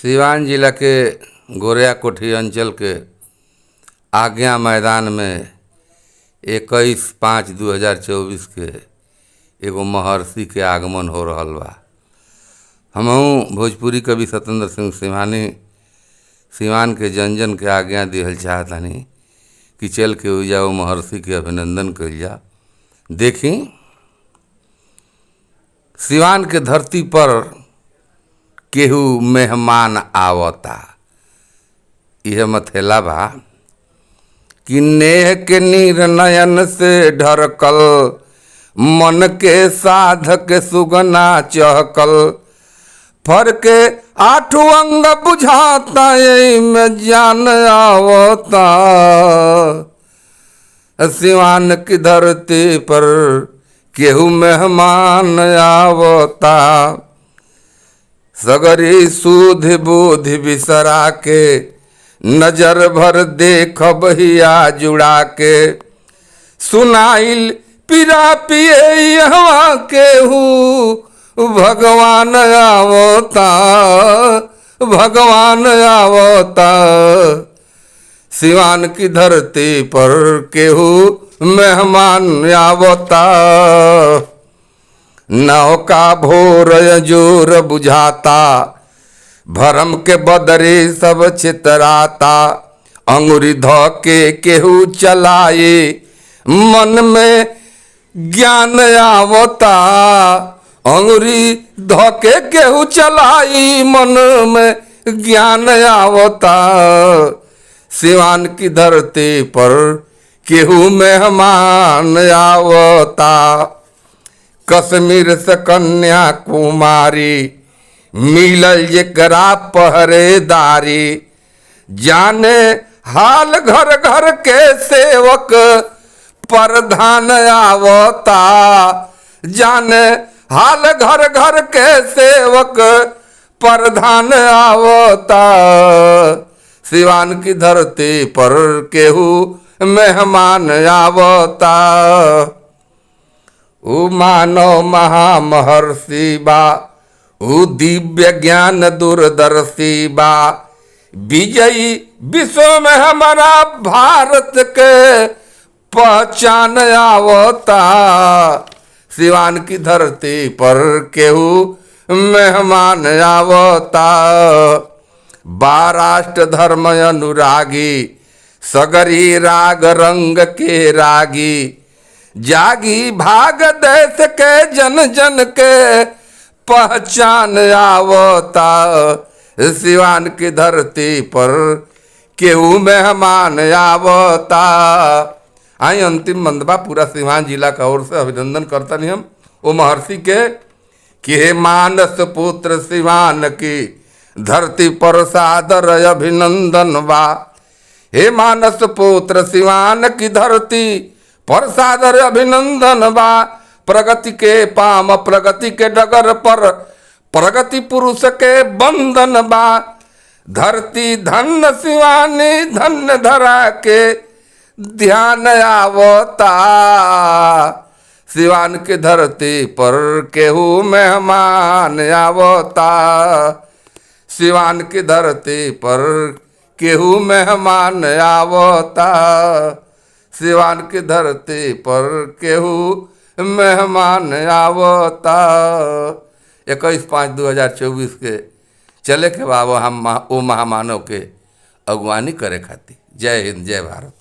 सिवान जिला के गोरिया कोठी अंचल के आज्ञा मैदान में 21/5/2024 के एगो महर्षि के आगमन हो रहल बा। हमहू भोजपुरी कवि सत्येंद्र सिंह सिंहानी सिवान के जन जन के आज्ञा दिहल चाहतानी कि चल के ओइजा वो महर्षि के अभिनंदन कइल जा। देखी सिवान के धरती पर केहू मेहमान आवता, यह मथेला बा कि नेह के नीर नयन से ढरकल मन के साधक सुगना चहकल फर के आठों अंग बुझाता में जान आवता। सिवान की धरती पर केहू मेहमान आवता, सगरी सूध बुद्धि बिसरा के नजर भर देख बहिया जुड़ा के सुनाइल पीरा पिए यहाँ केहू भगवान आवता, भगवान आवता। सिवान की धरती पर केहू मेहमान आवता। नाव का भोर जोर बुझाता, भरम के बदरे सब चितराता। अंगुरी धो के केहू चलाए मन में ज्ञान आवता। अंगुरी धो के केहू चलाई मन में ज्ञान आवता। सिवान की धरती पर केहू मेहमान आवता। कश्मीर से कन्याकुमारी मिलल जेकरा पहरेदारी, जाने हाल घर घर के सेवक प्रधान आवता। जाने हाल घर घर के सेवक प्रधान आवता। सिवान की धरती पर केहू मेहमान आवता। ऊ मानव महामहर्षि बा, ऊ दिव्य ज्ञान दूरदर्शी बा। विजयी विश्व में हमारा भारत के पहचान आवता। सिवान की धरती पर केहू मेहमान आवता। बाराष्ट्र धर्म अनुरागी, सगरी राग रंग के रागी। जागी भाग देश के जन जन के पहचान आवता। सिवान की धरती पर केहू मेहमान आवता। आई अंतिम मंदबा पूरा सिवान जिला का ओर से अभिनंदन करता नहीं हम वो महर्षि के कि हे मानस पुत्र सिवान की धरती पर सादर अभिनंदन बा। हे मानस पुत्र सिवान की धरती पर सादर अभिनंदन बा। प्रगति के पाम प्रगति के डगर पर प्रगति पुरुष के बंधन बा। धरती धन्य सिवानी धन्य धरा के ध्यान आवता। सिवान की धरती पर केहू मेहमान आवता। सिवान की धरती पर केहू मेहमान आवता। सिवान की धरती पर केहू मेहमान आवता। 21/5/2024 के चले के बाबा हम वो महामानव के अगवानी करे खातिर। जय हिंद, जय भारत।